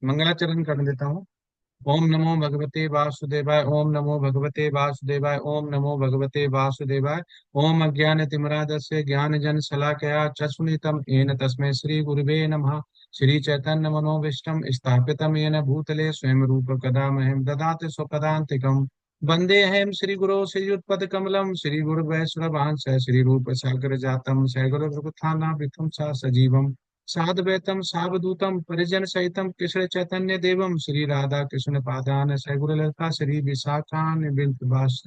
मंगलाचरण कर देता हूँ। ओम नमो भगवते वासुदेवाय, ओम नमो भगवते वासुदेवाय, ओम नमो भगवते वासुदेवाय। ओम अज्ञानतिमिरादस्य ज्ञानजन शलाकया चक्षुनितम येन तस्मै श्री गुरुवे नमः। श्री चैतन्य मनोभीष्टं स्थापितं येन भूतले स्वयं रूप कदा मह्यं ददाति स्वपदान्तिकम्। वन्देऽहं श्रीगुरो श्रीयुतपदकमलं श्रीगुरुवैष्णवांश श्रीरूपसागरजातं सैगुरुरघुत्थानाभितं च सजीवम् साद्वैतम सावधूतम परिजन सहितम कृष्ण चैतन्य देवम श्री राधा कृष्ण पादान सैगुर ललिता श्री विशाखान बिलवास।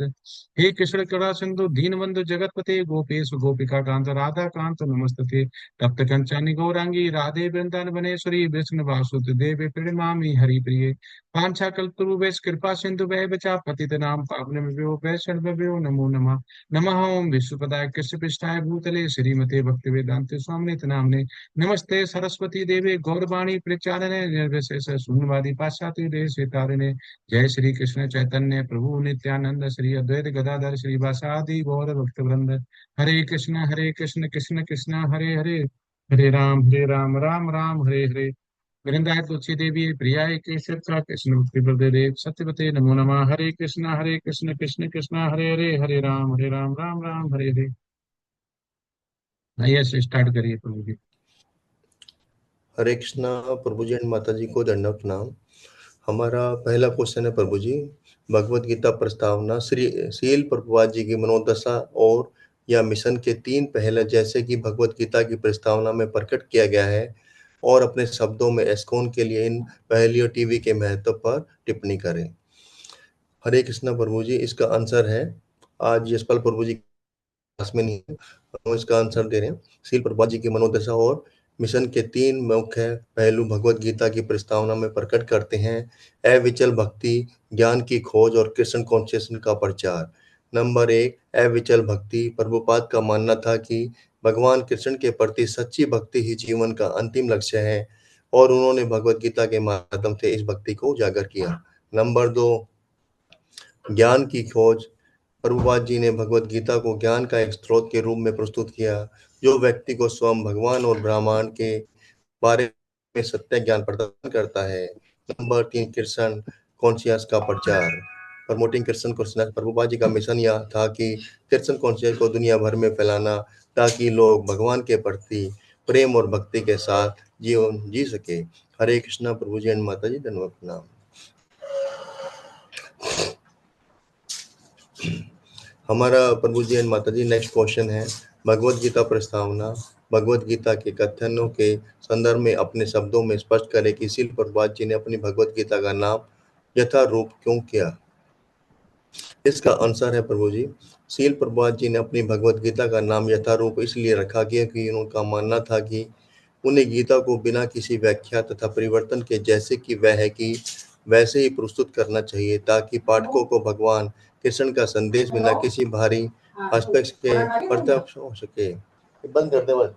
हे कृष्ण करुणा सिंधु दीनबंधु जगतपते गोपेश गोपिका कांत राधा कांत नमस्तते। तप्त कंचन गौरांगी राधे वृंदावन वनेश्वरी विष्णु वासुदेव देव प्रणमामि हरि प्रिय। पांछा कल्पतरुभ्यश्च कृपा सिंधु बचा पतित नाम पावनेभ्यो वैष्णवेभ्यो नमो नमः। नमः ओं विश्वपदाय कृष्ण पृष्ठाय भूतले श्रीमते भक्ति वेदांत स्वामिने नामने। नमस्ते सरस्वती देवी गौरवाणी प्रचारणे निर्विशेष शून्यवादी पाश्चात्य देश तारिणे। जय श्री कृष्ण चैतन्य प्रभु नित्यानंद श्री अद्वैत गदाधर श्री वासादि गौर भक्त वृंद। हरे कृष्ण कृष्ण कृष्ण हरे हरे, हरे राम राम राम हरे हरे। वृंदाय तुलसी देवी प्रियाय केशव कृष्ण भक्ति देव सत्यवते नमो नमः। हरे कृष्ण कृष्ण कृष्ण हरे हरे, हरे राम राम राम हरे हरे। आइए से स्टार्ट करिए प्रभु जी। हरे कृष्णा प्रभु जी एंड माता जी को दंडवत प्रणाम। हमारा पहला क्वेश्चन है प्रभु जी, भगवत गीता प्रस्तावना श्री शील प्रभुपाद जी की मनोदशा और या मिशन के तीन पहले जैसे कि भगवत गीता की प्रस्तावना में प्रकट किया गया है, और अपने शब्दों में एस्कॉन के लिए इन पहलियों टीवी के महत्व पर टिप्पणी करें। हरे कृष्णा प्रभु जी, इसका आंसर है, आज यशपाल प्रभु जी क्लास में नहीं है, हम इसका आंसर दे रहे हैं। शील प्रभुपाद जी की मनोदशा और मिशन के तीन मुख्य पहलू भगवत गीता की प्रस्तावना में प्रकट करते हैं। अविचल भक्ति, ज्ञान की खोज और कृष्ण कॉन्शियसनेस का प्रचार। नंबर एक, अविचल भक्ति। प्रभुपाद का मानना था कि भगवान कृष्ण के प्रति सच्ची भक्ति ही जीवन का अंतिम लक्ष्य है, और उन्होंने भगवत गीता के माध्यम से इस भक्ति को उजागर किया। नंबर दो, ज्ञान की खोज। प्रभुपाद जी ने भगवत गीता को ज्ञान का एक स्रोत के रूप में प्रस्तुत किया, जो व्यक्ति को स्वयं भगवान और ब्रह्मांड के बारे में सत्य ज्ञान प्रदान करता है। नंबर तीन, कृष्ण कॉन्शियस का प्रचार। Promoting Krishna conscious. प्रभुपाद जी का मिशन यह था कि कृष्ण कॉन्शियस को दुनिया भर में फैलाना, ताकि लोग भगवान के प्रति प्रेम और भक्ति के साथ जीवन जी सके। हरे कृष्णा प्रभु जी एंड माता जी, धन्यवाद प्रणाम। हमारा प्रभु जी एंड माता जी नेक्स्ट क्वेश्चन है, भगवत गीता प्रस्तावना। भगवत गीता के कथनों के संदर्भ में अपने शब्दों में स्पष्ट करें कि शील प्रभुपाद जी ने अपनी भगवत गीता का नाम यथारूप क्यों किया। इसका आंसर है प्रभु जी, शील प्रभुपाद जी ने अपनी भगवत गीता का नाम यथारूप इसलिए रखा क्योंकि उनका मानना था कि उन्हें गीता को बिना किसी व्याख्या तथा परिवर्तन के जैसे कि वह है कि वैसे ही प्रस्तुत करना चाहिए, ताकि पाठकों को भगवान कृष्ण का संदेश बिना किसी भारी हस्तक्षेप के प्रत्यक्ष हो सके। बंद कर दे बस।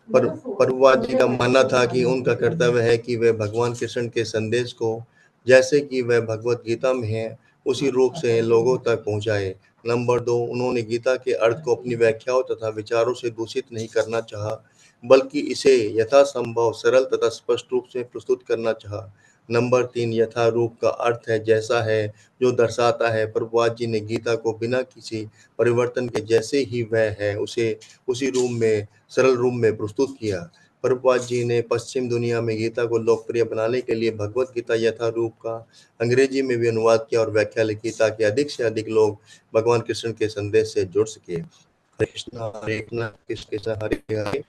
पर प्रभुपाद जी का मानना था कि उनका कर्तव्य है कि वे भगवान कृष्ण के संदेश को जैसे कि वह भगवत गीता में है उसी रूप से लोगों तक पहुंचाए। नंबर दो, उन्होंने गीता के अर्थ को अपनी व्याख्याओं तथा विचारों से दूषित नहीं करना चाहा, बल्कि इसे यथासंभव सरल तथा स्पष्ट रूप से प्रस्तुत करना चाहा। नंबर तीन, यथारूप का अर्थ है जैसा है, जो दर्शाता है। प्रभुपाद जी ने गीता को बिना किसी परिवर्तन के जैसे ही वह है उसे उसी रूप में सरल रूप में प्रस्तुत किया। प्रभुपाद जी ने पश्चिम दुनिया में गीता को लोकप्रिय बनाने के लिए भगवत गीता यथारूप का अंग्रेजी में भी अनुवाद किया और व्याख्या लिखी, ताकि अधिक से अधिक लोग भगवान कृष्ण के संदेश से जुड़ सके। हरे कृष्णा कृष्ण कृष्ण हरे हरे,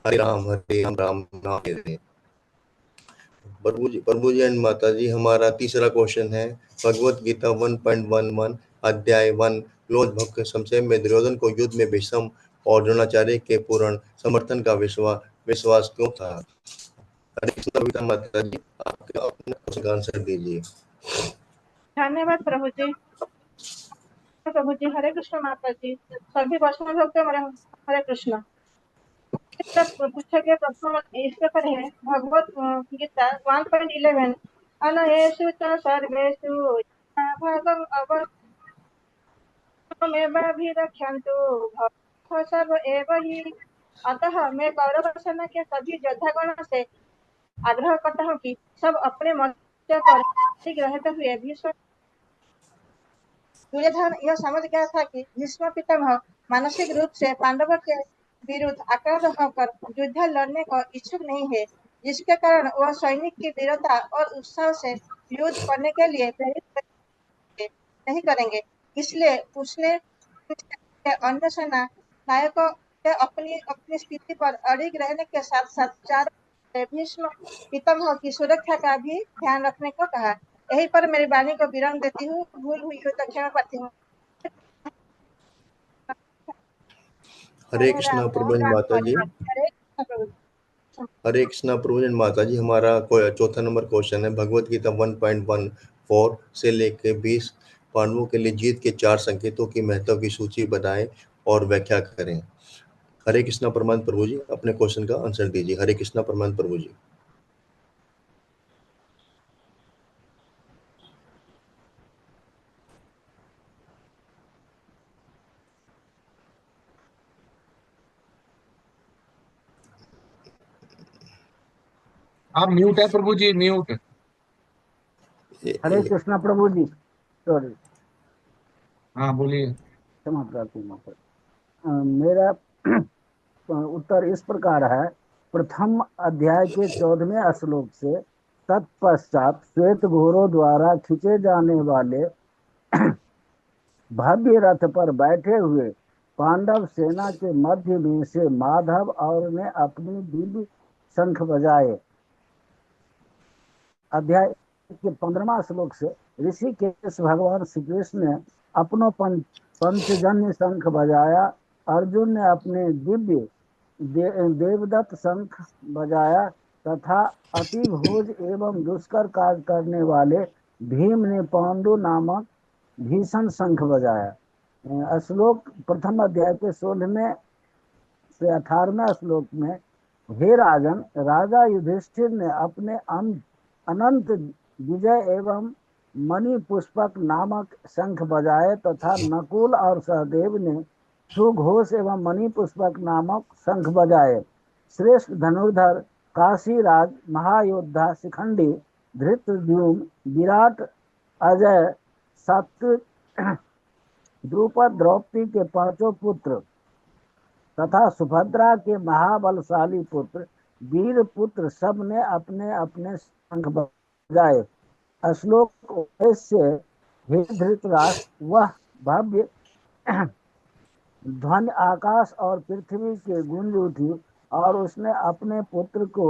हरे राम राम राम हरे हरे। प्रभु जी एंड माता जी, हमारा तीसरा क्वेश्चन है, भगवत गीता 1.11 अध्याय 1, क्रोध भक्त संशय में दुर्योधन को युद्ध में भीष्म और द्रोणाचार्य के पूर्ण समर्थन का विश्वास क्यों था। हरे कृष्ण पिता माता जी, आप अपना क्वेश्चन का आंसर दीजिए। धन्यवाद प्रभु जी। प्रभु जी, हरे कृष्ण माता जी, सभी वैष्णव भक्तों हरे कृष्ण। पूछा गया प्रश्न इस प्रकार है, भगवत गीता 1.11 अनयेषु च सर्वेषु भागम अवमेवाभिरक्ष्यन्तु भक्तः सर्व एव हि। अतः मैं कौरव सेना के सभी योद्धागणों से आग्रह करता हूँ कि सब अपने मोर्चे पर ठीक रहते हुए भीष्म दुर्योधन यह समझ गया था कि भीष्म पितामह मानसिक रूप से पांडवों के विरुद्ध आक्रांत होकर युद्ध लड़ने को इच्छुक नहीं है, जिसके कारण वह सैनिक की वीरता और उत्साह से युद्ध करने के लिए प्रेरित नहीं करेंगे। इसलिए उसने अन्य सेना नायकों से अपनी अपनी स्थिति पर अड़िग रहने के साथ साथ चार भीष्म पितामह की सुरक्षा का भी ध्यान रखने को कहा। यहीं पर मेरी वाणी को विराम देती हूँ, भूल हुई हो तो क्षमा करती हूँ। हरे हरे कृष्णा राम प्रभु राम माता जी। हरे कृष्ण प्रभु। हरे कृष्णा प्रभु माता जी, हमारा चौथा नंबर क्वेश्चन है भगवत गीता 1.14 से लेके 20 पांडवों के लिए जीत के 4 संकेतों की महत्व की सूची बनाएं और व्याख्या करें। हरे कृष्णा परमानंद प्रभु जी, अपने क्वेश्चन का आंसर दीजिए। हरे कृष्णा परमानंद प्रभु जी। आप म्यूट है प्रभु जी, म्यूट। हरे कृष्णा प्रभु जी, सॉरी, हाँ बोलिए। क्षमा प्रार्थी माता। मेरा उत्तर इस प्रकार है। प्रथम अध्याय के 14वें श्लोक से तत्पश्चात श्वेत घोड़ों द्वारा खींचे जाने वाले भव्य रथ पर बैठे हुए पांडव सेना के मध्य में से माधव और ने अपनी दिव्य शंख बजाए। अध्याय के 15वां श्लोक से ऋषिकेश भगवान श्री कृष्ण ने अपनो पंचजन्य शंख बजाया। अर्जुन ने अपने दिव्य देवदत्त शंख बजाया तथा अति भोज एवं दुष्कर कार्य करने वाले भीम ने पांडु नामक भीषण शंख बजाया। श्लोक प्रथम अध्याय के 16वें से 18वें श्लोक में, हे राजन, राजा युधिष्ठिर ने अपने अनंत विजय एवं मणि पुष्पक नामक शंख बजाए तथा नकुल और सहदेव ने सुघोष एवं मणि पुष्पक नामक शंख बजाए। श्रेष्ठ धनुर्धर काशीराज महायोद्धा शिखंडी धृतद्युम्न विराट अजय सात्विक द्रुपद द्रौपदी के 5 पुत्र तथा सुभद्रा के महाबलशाली पुत्र वीर पुत्र सब ने अपने अपने शंख बजाए। श्लोक से, हे धृतराष्ट्र, वह भव्य ध्वनि आकाश और पृथ्वी के गूंज उठी और उसने अपने पुत्र को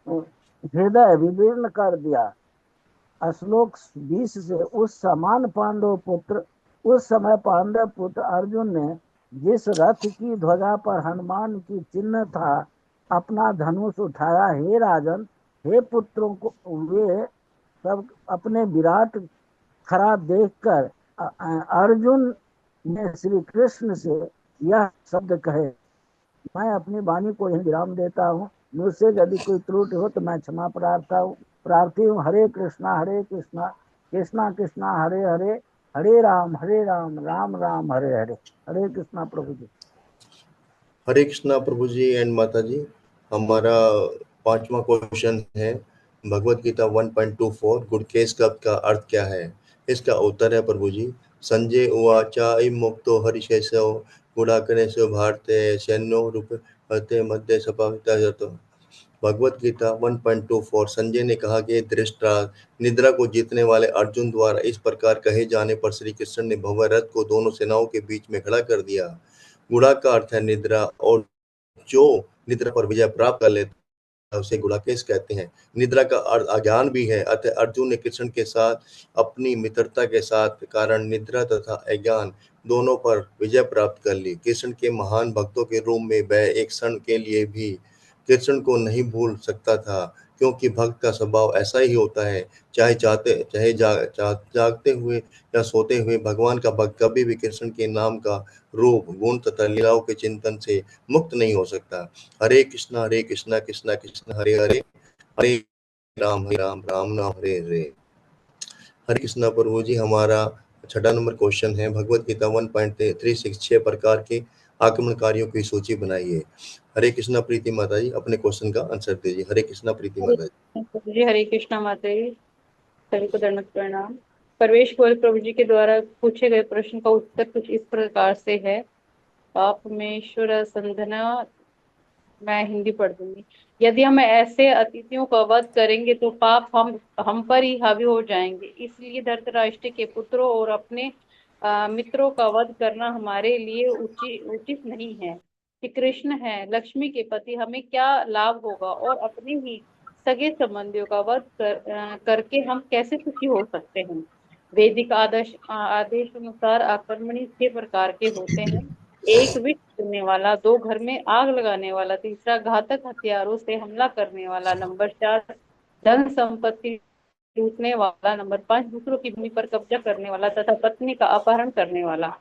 हृदय विदीर्ण कर दिया। श्लोक 20 से, उस समय पांडव पुत्र अर्जुन ने जिस रथ की ध्वजा पर हनुमान की चिन्ह था अपना धनुष उठाया। हे राजन, हे पुत्रों को, वे सब अपने विराट खरा देखकर अर्जुन ने श्री कृष्ण से यह शब्द कहे। मैं अपनी वाणी को यही विराम देता हूँ। मुझसे यदि कोई त्रुटि हो तो मैं क्षमा प्रार्थी हूँ। हरे कृष्णा कृष्णा कृष्णा हरे हरे, हरे राम राम राम हरे हरे। हरे कृष्णा प्रभु जी। हरे कृष्णा प्रभु जी एंड माता जी, हमारा 5वां क्वेश्चन है भगवत गीता 1.24 गुड़केश कप का अर्थ क्या है। इसका उत्तर है प्रभु जी, संजय उवाचा मुक्तो हरिशेषो गुड़ाकरेशो भारते सैन्यो रूपते मध्य सपाविता। भगवत गीता 1.24 संजय ने कहा कि धृतराष्ट्र, निद्रा को जीतने वाले अर्जुन द्वारा इस प्रकार कहे जाने पर श्री कृष्ण ने भव्य रथ को दोनों सेनाओं के बीच में खड़ा कर दिया। गुड़ा का अर्थ है निद्रा, और जो निद्रा पर विजय प्राप्त कर लेता है उसे गुड़ाकेश कहते हैं। निद्रा का अर्थ अज्ञान भी है, अतः अर्जुन ने कृष्ण के साथ अपनी मित्रता के साथ कारण निद्रा तथा अज्ञान दोनों पर विजय प्राप्त कर ली। कृष्ण के महान भक्तों के रूप में वह एक क्षण के लिए भी कृष्ण को नहीं भूल सकता था, क्योंकि भक्त का स्वभाव ऐसा ही होता है। चाहे जागते हुए या सोते हुए भगवान का भक्त कभी भी कृष्ण के नाम का रूप, गुण तथा लीलाओं के चिंतन से मुक्त नहीं हो सकता। हरे कृष्णा कृष्णा कृष्णा हरे हरे, हरे राम राम हरे हरे। हरे कृष्णा प्रभु जी, हमारा 6वां नंबर क्वेश्चन है भगवत गीता 1.36 प्रकार के आक्रमणकारियों की सूची बनाइए। हरे कृष्णा प्रीति माता जी, अपने क्वेश्चन का आंसर दीजिए। हरे कृष्णा प्रीति माता जी। जी हरे कृष्णा माता जी, सभी को दंडवत प्रणाम। परवेश गोयल प्रभु जी के द्वारा पूछे गए प्रश्न का उत्तर कुछ इस प्रकार से है। पाप में ईश्वर संधना, मैं हिंदी पढ़ दूंगी। यदि हम ऐसे अतिथियों का वध करेंगे तो पाप हम पर ही हावी हो जाएंगे। इसलिए धृतराष्ट्र के पुत्रों और अपने मित्रों का वध करना हमारे लिए उचित नहीं है। श्री कृष्ण है लक्ष्मी के पति, हमें क्या लाभ होगा और अपने ही सगे संबंधियों का वध करके हम कैसे सुखी हो सकते हैं। वैदिक आदेश अनुसार आक्रमणी 6 प्रकार के होते हैं। एक विष करने वाला, दो घर में आग लगाने वाला, तीसरा घातक हथियारों से हमला करने वाला, नंबर 4 धन संपत्ति लूटने वाला, नंबर 5 दूसरों की भूमि पर कब्जा करने वाला तथा पत्नी का अपहरण करने वाला।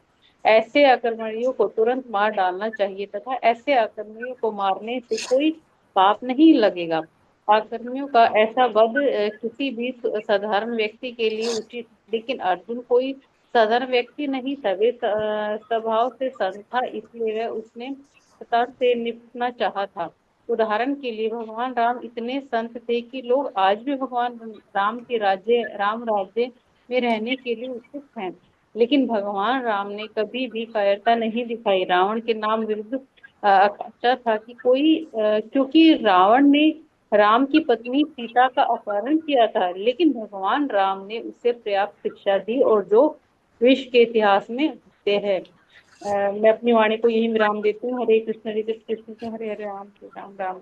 ऐसे आक्रमणियों को तुरंत मार डालना चाहिए तथा ऐसे आक्रमणियों को मारने से कोई पाप नहीं लगेगा। आक्रमणियों का ऐसा वध किसी भी साधारण व्यक्ति के लिए उचित, लेकिन अर्जुन कोई साधारण व्यक्ति नहीं था। वे स्वभाव से संत था, इसलिए वह उसने सता से निपटना चाहा था। उदाहरण के लिए भगवान राम इतने संत थे कि लोग आज भी भगवान राम राज्य में रहने के लिए उत्सुक हैं। लेकिन भगवान राम ने कभी भी कायरता नहीं दिखाई। रावण के नाम विरुद्ध अच्छा था कि क्योंकि रावण ने राम की पत्नी सीता का अपहरण किया था, लेकिन भगवान राम ने उसे पर्याप्त शिक्षा दी और जो विश्व के इतिहास में होते हैं। मैं अपनी वाणी को यही विराम देती हूँ। हरे कृष्ण हरे हरे राम राम राम।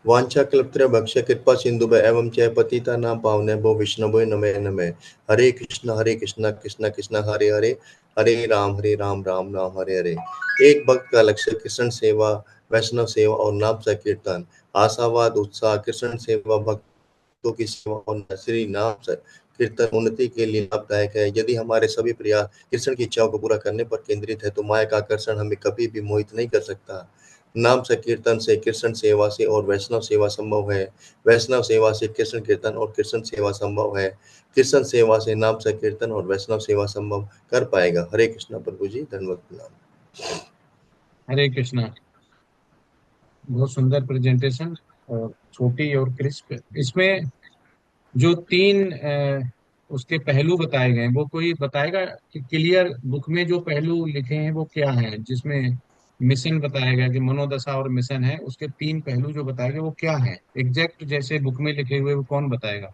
वांछा कल्पतरुभ्यश्च कृपा सिंधुभ्य एवं च पतितानां पावनेभ्यो वैष्णवो नमो नमः। हरे कृष्णा कृष्णा कृष्णा हरे हरे, हरे राम राम राम हरे हरे। एक भक्त का लक्ष्य कृष्ण सेवा, वैष्णव सेवा और नाम संकीर्तन। आशावाद उत्साह कृष्ण सेवा, भक्तों की सेवा और श्री नाम कीर्तन उन्नति के लिए लाभदायक है। यदि हमारे सभी प्रयास कृष्ण की इच्छाओं को पूरा करने पर केंद्रित है तो माया का आकर्षण हमें कभी भी मोहित नहीं कर सकता। नाम संकीर्तन से कृष्ण सेवा से और वैष्णव सेवा संभव है। वैष्णव सेवा से कृष्ण कीर्तन और कृष्ण सेवा संभव है। कृष्ण सेवा से नाम संकीर्तन और वैष्णव सेवा संभव कर पाएगा। हरे कृष्णा प्रभु जी, धन्यवाद प्रणाम। हरे कृष्णा। बहुत सुंदर प्रेजेंटेशन और छोटी और क्रिस्प। इसमें जो तीन उसके पहलू बताए गए हैं, वो कोई बताएगा कि क्लियर बुक में जो पहलू लिखे हैं वो क्या है? जिसमें मिशन बताया गया कि मनोदशा और मिशन है, उसके तीन पहलू जो बताए गए वो क्या है एग्जैक्ट, जैसे बुक में लिखे हुए, वो कौन बताएगा?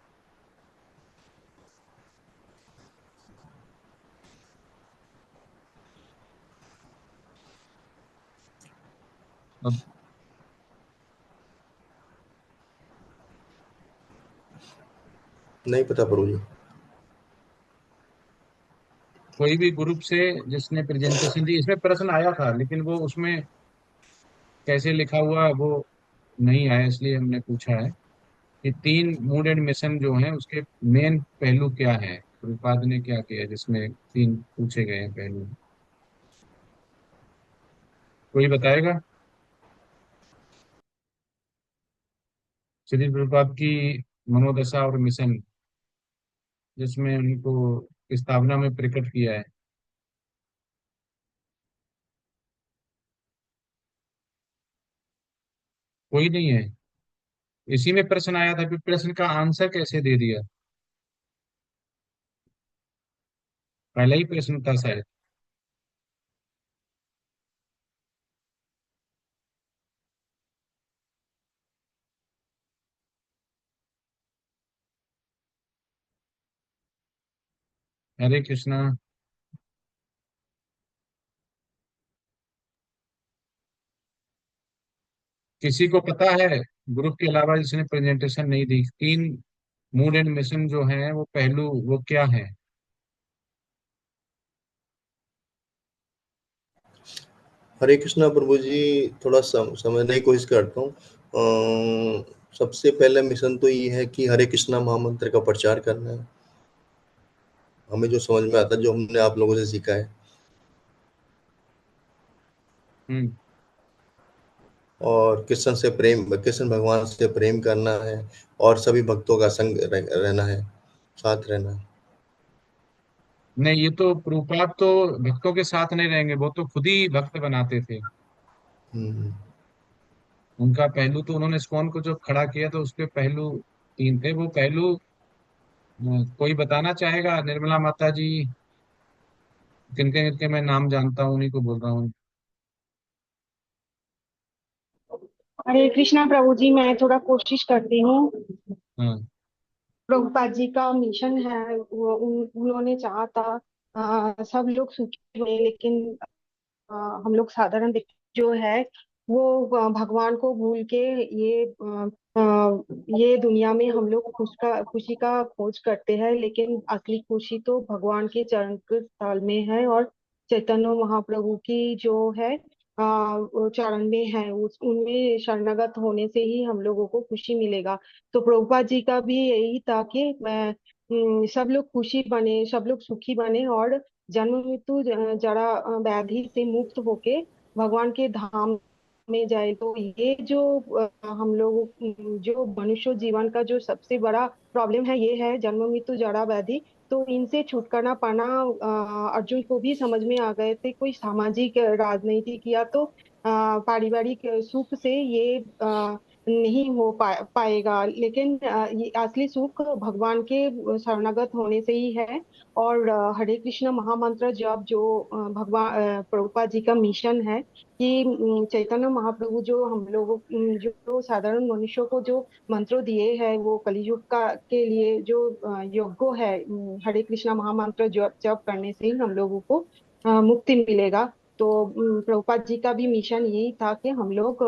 अब नहीं पता प्रभु जी। कोई भी ग्रुप से जिसने प्रेजेंटेशन दी, इसमें प्रश्न आया था लेकिन वो उसमें कैसे लिखा हुआ वो नहीं आया, इसलिए हमने पूछा है कि तीन मूड एंड मिशन जो हैं उसके मेन पहलू क्या है, प्रभुपाद ने क्या किया जिसमें तीन पूछे गए हैं पहलू। कोई बताएगा? श्री प्रभुपाद की मनोदशा और मिशन, जिसमें उनको स्थापना में प्रकट किया है। कोई नहीं है? इसी में प्रश्न आया था, फिर प्रश्न का आंसर कैसे दे दिया? पहला ही प्रश्न था शायद। हरे कृष्णा। किसी को पता है ग्रुप के अलावा जिसने प्रेजेंटेशन नहीं दी, तीन मूड एंड मिशन जो है वो पहलू वो क्या है? हरे कृष्णा प्रभु जी, थोड़ा समझने की कोशिश करता हूँ। सबसे पहला मिशन तो ये है कि हरे कृष्णा महामंत्र का प्रचार करना है। हमें जो समझ में आता है, जो हमने आप लोगों से सीखा है, हम्म। और कृष्ण भगवान से प्रेम करना है और सभी भक्तों का संग रहना है, साथ रहना है। नहीं, ये तो प्रभुपाद तो भक्तों के साथ नहीं रहेंगे, वो तो खुद ही भक्त बनाते थे। हम्म। उनका पहलू तो उन्होंने इस्कॉन को जो खड़ा किया तो उसके पहलू तीन थे। वो पहलू कोई बताना चाहेगा? निर्मला माता जी, किनके किनके मैं नाम जानता हूँ, उन्हीं को बोल रहा हूँ। हरे कृष्णा प्रभु जी, मैं थोड़ा कोशिश करती हूँ। हाँ। प्रभुपाद जी का मिशन है, उन्होंने चाहा था सब लोग सुखी हुए, लेकिन हम लोग साधारण व्यक्ति जो है वो भगवान को भूल के ये दुनिया में हम लोग खुशी का खोज करते हैं, लेकिन असली खुशी तो भगवान के चरण स्थल में है। और चैतन्य महाप्रभु की जो है वो चरण में है, उस उनमें शरणागत होने से ही हम लोगों को खुशी मिलेगा। तो प्रभुपाद जी का भी यही था कि मैं सब लोग खुशी बने, सब लोग सुखी बने और जन्म मृत्यु जरा व्याधि से मुक्त होके भगवान के धाम में जाए। तो ये जो हम लोग जो मनुष्य जीवन का जो सबसे बड़ा प्रॉब्लम है, ये है जन्म मृत्यु जरा व्याधि। तो इनसे छुटकारा पाना अर्जुन को भी समझ में आ गए थे। कोई सामाजिक राजनीतिक या तो पारिवारिक सुख से ये नहीं हो पाएगा, लेकिन ये असली सुख भगवान के शरणागत होने से ही है। और हरे कृष्ण महामंत्र जप जो भगवान प्रभुपाद जी का मिशन है कि चैतन्य महाप्रभु जो हम लोगों जो साधारण मनुष्यों को जो मंत्र दिए हैं, वो कलियुग का के लिए जो योग्य है। हरे कृष्ण महामंत्र जप जप करने से ही हम लोगों को मुक्ति मिलेगा। तो प्रभुपाद जी का भी मिशन यही था कि हम लोग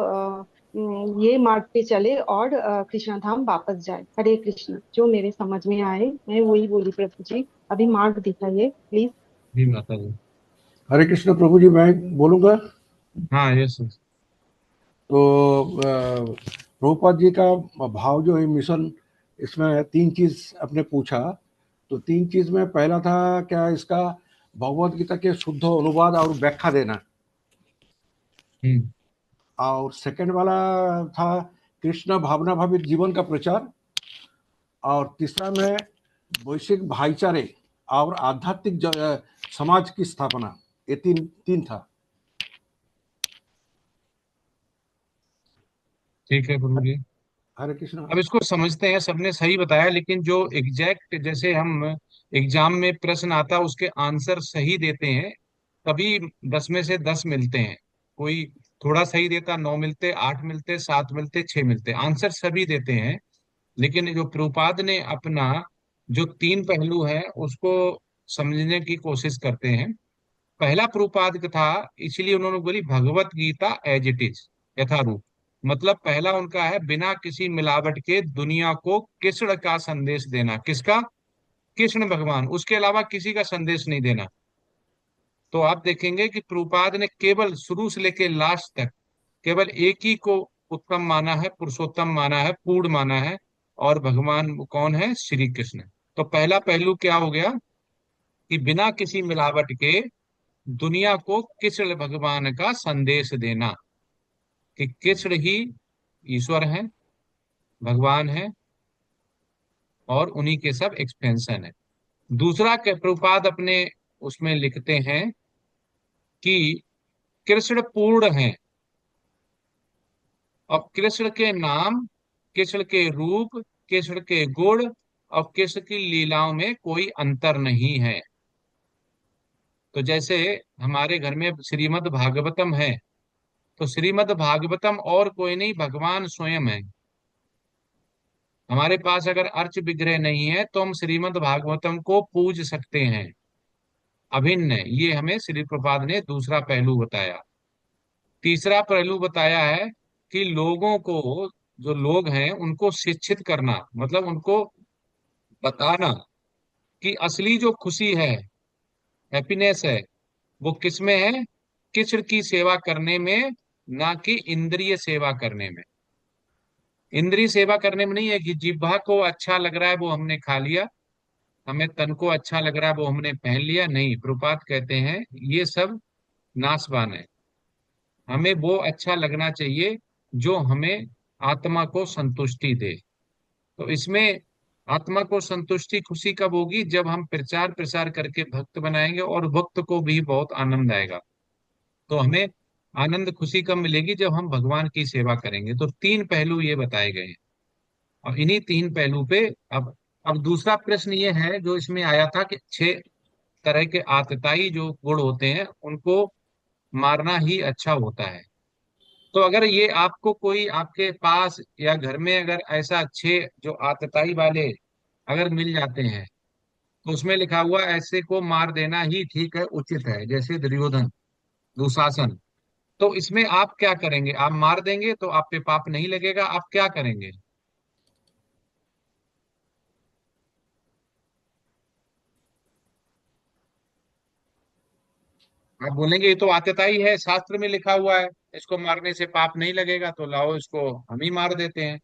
ये मार्ग पे चले और कृष्णा धाम वापस जाए। हरे कृष्ण, जो मेरे समझ में आए मैं वही बोली प्रभु जी। अभी मार्ग दिखाइए प्लीज। जी माता जी। हरे कृष्ण प्रभु जी, मैं बोलूँगा। हाँ, यस। तो प्रभुपाद जी का भाव जो है मिशन, इसमें तीन चीज़ आपने पूछा। तो तीन चीज़ में पहला था क्या, इसका भगवत गीता के शुद्ध अनुवाद और व्याख्या देना। हम्म। और सेकंड वाला था कृष्ण भावना भावित जीवन का प्रचार। और तीसरा में वैश्विक भाईचारे और आध्यात्मिक समाज की स्थापना। ये तीन तीन था। ठीक है प्रभु जी। हरे कृष्ण। अब इसको समझते हैं, सबने सही बताया, लेकिन जो एग्जैक्ट जैसे हम एग्जाम में प्रश्न आता उसके आंसर सही देते हैं, तभी 10 में से 10 मिलते हैं। कोई थोड़ा सही देता, 9 मिलते, 8 मिलते, 7 मिलते, 6 मिलते, आंसर सभी देते हैं। लेकिन जो प्रभुपाद ने अपना जो तीन पहलू है उसको समझने की कोशिश करते हैं। पहला प्रभुपाद का था, इसलिए उन्होंने बोली Bhagavad Gita as it is, यथारूप। मतलब पहला उनका है बिना किसी मिलावट के दुनिया को कृष्ण का संदेश देना। किसका? कृष्ण भगवान, उसके अलावा किसी का संदेश नहीं देना। तो आप देखेंगे कि प्रभुपाद ने केवल शुरू से लेकर लास्ट तक केवल एक ही को उत्तम माना है, पुरुषोत्तम माना है, पूर्ण माना है। और भगवान वो कौन है? श्री कृष्ण। तो पहला पहलू क्या हो गया कि बिना किसी मिलावट के दुनिया को कृष्ण भगवान का संदेश देना, कि कृष्ण ही ईश्वर है, भगवान है, और उन्हीं के सब एक्सपेंशन है। दूसरा के प्रभुपाद अपने उसमें लिखते हैं कि कृष्ण पूर्ण है, और कृष्ण के नाम, कृष्ण के रूप, कृष्ण के गुण और कृष्ण की लीलाओं में कोई अंतर नहीं है। तो जैसे हमारे घर में श्रीमद् भागवतम है, तो श्रीमद् भागवतम और कोई नहीं, भगवान स्वयं है। हमारे पास अगर अर्च विग्रह नहीं है तो हम श्रीमद् भागवतम को पूज सकते हैं, अभिन्न है। ये हमें श्री प्रपाद ने दूसरा पहलू बताया। तीसरा पहलू बताया है कि लोगों को, जो लोग हैं उनको शिक्षित करना, मतलब उनको बताना कि असली जो खुशी है, हैप्पीनेस है, वो किस में है? कृष्ण की सेवा करने में, ना कि इंद्रिय सेवा करने में। इंद्रिय सेवा करने में नहीं है कि जिह्वा को अच्छा लग रहा है वो हमने खा लिया, हमें तन को अच्छा लग रहा है वो हमने पहन लिया। नहीं, प्रभुपाद कहते हैं ये सब नाशवान है। हमें वो अच्छा लगना चाहिए जो हमें आत्मा को संतुष्टि दे। तो इसमें आत्मा को संतुष्टि खुशी कब होगी? जब हम प्रचार प्रसार करके भक्त बनाएंगे और भक्त को भी बहुत आनंद आएगा। तो हमें आनंद खुशी कब मिलेगी? जब हम भगवान की सेवा करेंगे। तो तीन पहलू ये बताए गए हैं, और इन्हीं तीन पहलू पे अब दूसरा प्रश्न ये है जो इसमें आया था कि 6 तरह के आतताई जो गुण होते हैं उनको मारना ही अच्छा होता है। तो अगर ये आपको कोई आपके पास या घर में अगर ऐसा 6 जो आतताई वाले अगर मिल जाते हैं, तो उसमें लिखा हुआ ऐसे को मार देना ही ठीक है, उचित है, जैसे दुर्योधन, दुशासन। तो इसमें आप क्या करेंगे? आप मार देंगे तो आप पे पाप नहीं लगेगा, आप क्या करेंगे? आप बोलेंगे ये तो आतताई है, शास्त्र में लिखा हुआ है, इसको मारने से पाप नहीं लगेगा, तो लाओ इसको हम ही मार देते हैं।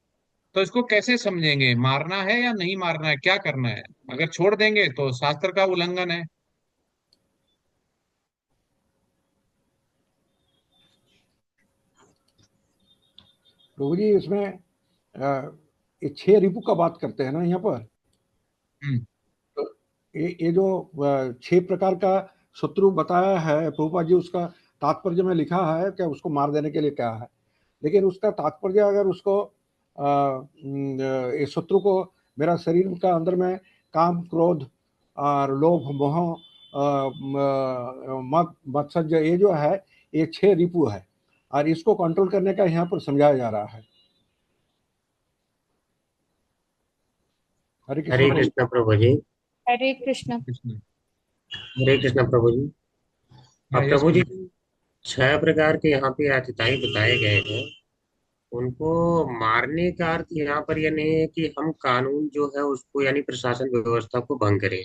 तो इसको कैसे समझेंगे? मारना है या नहीं मारना है, क्या करना है? अगर छोड़ देंगे तो शास्त्र का उल्लंघन है। प्रभु जी इसमें ये 6 रिपु का बात करते हैं ना यहाँ पर। हम्म। तो ये जो 6 प्रकार का शत्रु बताया है प्रभुपाद जी, उसका तात्पर्य में लिखा है कि उसको मार देने के लिए क्या है, लेकिन उसका तात्पर्य अगर उसको इस शत्रु को मेरा शरीर का अंदर में काम क्रोध और लोभ मोह मद मत्सर्य ये जो है ये 6 रिपु है, और इसको कंट्रोल करने का यहाँ पर समझाया जा रहा है। हरे हरे कृष्ण प्रभु। कृष्ण प्रभु जी। हरे कृष्ण। कृष्ण। हरे कृष्ण प्रभु जी। हाँ, अब यस प्रभु जी प्रभु। 6 प्रकार के यहाँ पे आतिताई बताए गए हैं, उनको मारने का अर्थ यहाँ पर यह नहीं है कि हम कानून जो है उसको यानी प्रशासन व्यवस्था को भंग करें।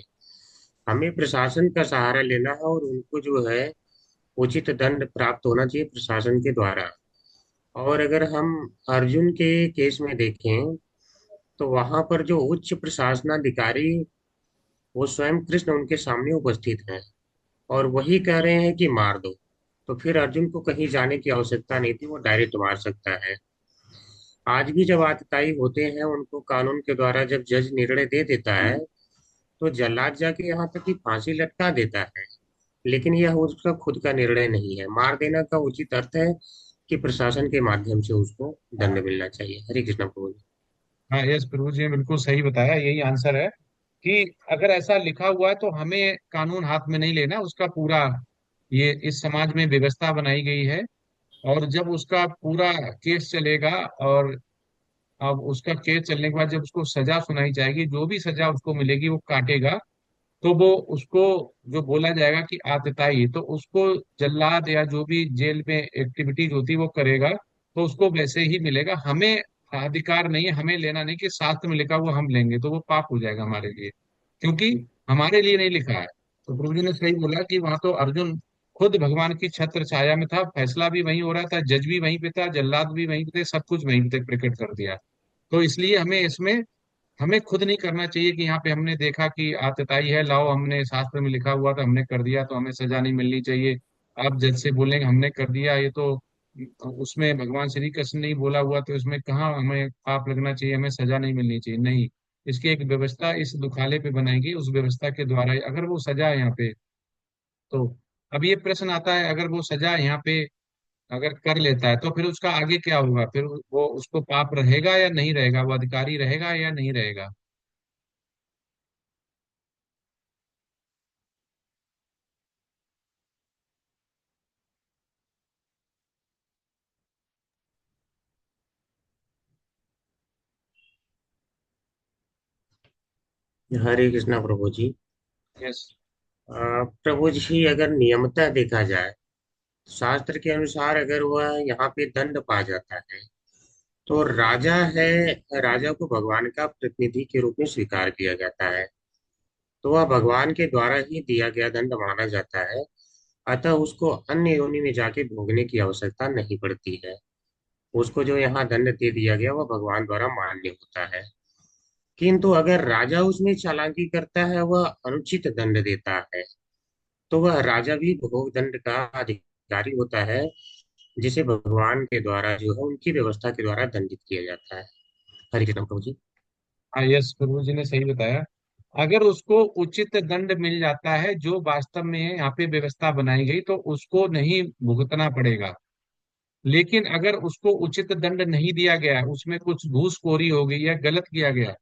हमें प्रशासन का सहारा लेना है और उनको जो है उचित दंड प्राप्त होना चाहिए प्रशासन के द्वारा। और अगर हम अर्जुन के केस में देखें तो वहां पर जो उच्च प्रशासनाधिकारी वो स्वयं कृष्ण उनके सामने उपस्थित हैं और वही कह रहे हैं कि मार दो, तो फिर अर्जुन को कहीं जाने की आवश्यकता नहीं थी, वो डायरेक्ट मार सकता है। आज भी जब आतताई होते हैं उनको कानून के द्वारा जब जज निर्णय दे देता है तो जल्लाद जाके यहाँ तक कि फांसी लटका देता है, लेकिन यह उसका खुद का निर्णय नहीं है। मार देना का उचित अर्थ है कि प्रशासन के माध्यम से उसको दंड मिलना चाहिए। हरे कृष्ण प्रभु जी। हाँ, यस प्रभु जी ने बिल्कुल सही बताया, यही आंसर है कि अगर ऐसा लिखा हुआ है तो हमें कानून हाथ में नहीं लेना, उसका पूरा ये इस समाज में व्यवस्था बनाई गई है। और जब उसका पूरा केस चलेगा, और अब उसका केस चलने के बाद जब उसको सजा सुनाई जाएगी, जो भी सजा उसको मिलेगी वो काटेगा, तो वो उसको जो बोला जाएगा कि आतताई, तो उसको जल्लाद या जो भी जेल में एक्टिविटीज होती वो करेगा, तो उसको वैसे ही मिलेगा। हमें अधिकार नहीं है, हमें लेना नहीं कि शास्त्र में लिखा हुआ हम लेंगे, तो वो पाप हो जाएगा हमारे लिए, क्योंकि हमारे लिए नहीं लिखा है। तो प्रभु जी ने सही बोला कि वहां तो अर्जुन खुद भगवान की छत्र छाया में था, फैसला भी वहीं हो रहा था, जज भी वहीं पे था, जल्लाद भी वहीं पे थे, सब कुछ वहीं पे प्रकट कर दिया। तो इसलिए हमें इसमें हमें खुद नहीं करना चाहिए कि यहाँ पे हमने देखा कि आतताई है, लाओ हमने शास्त्र में लिखा हुआ था हमने कर दिया तो हमें सजा नहीं मिलनी चाहिए। आप जज से बोलेंगे हमने कर दिया, ये तो उसमें भगवान श्री कृष्ण ने ही बोला हुआ, तो इसमें कहाँ हमें पाप लगना चाहिए, हमें सजा नहीं मिलनी चाहिए? नहीं, इसकी एक व्यवस्था इस दुखाले पे बनाएगी, उस व्यवस्था के द्वारा अगर वो सजा है यहाँ पे, तो अब ये प्रश्न आता है, अगर वो सजा यहाँ पे अगर कर लेता है तो फिर उसका आगे क्या होगा? फिर वो उसको पाप रहेगा या नहीं रहेगा? वो अधिकारी रहेगा या नहीं रहेगा? हरे कृष्ण प्रभु जी। यस। प्रभु जी अगर नियमतः देखा जाए, शास्त्र के अनुसार अगर वह यहाँ पे दंड पा जाता है तो राजा है, राजा को भगवान का प्रतिनिधि के रूप में स्वीकार किया जाता है, तो वह भगवान के द्वारा ही दिया गया दंड माना जाता है। अतः उसको अन्य योनि में जाके भोगने की आवश्यकता नहीं पड़ती है। उसको जो यहाँ दंड दे दिया गया वह भगवान द्वारा मान्य होता है। किंतु अगर राजा उसमें चालाकी करता है, वह अनुचित दंड देता है, तो वह राजा भी भोग दंड का अधिकारी होता है, जिसे भगवान के द्वारा जो है उनकी व्यवस्था के द्वारा दंडित किया जाता है। हरे कृष्ण प्रभु जी। हाँ, यस, प्रभु जी ने सही बताया। अगर उसको उचित दंड मिल जाता है जो वास्तव में यहाँ पे व्यवस्था बनाई गई, तो उसको नहीं भुगतना पड़ेगा। लेकिन अगर उसको उचित दंड नहीं दिया गया, उसमें कुछ घूसखोरी हो गई या गलत किया गया,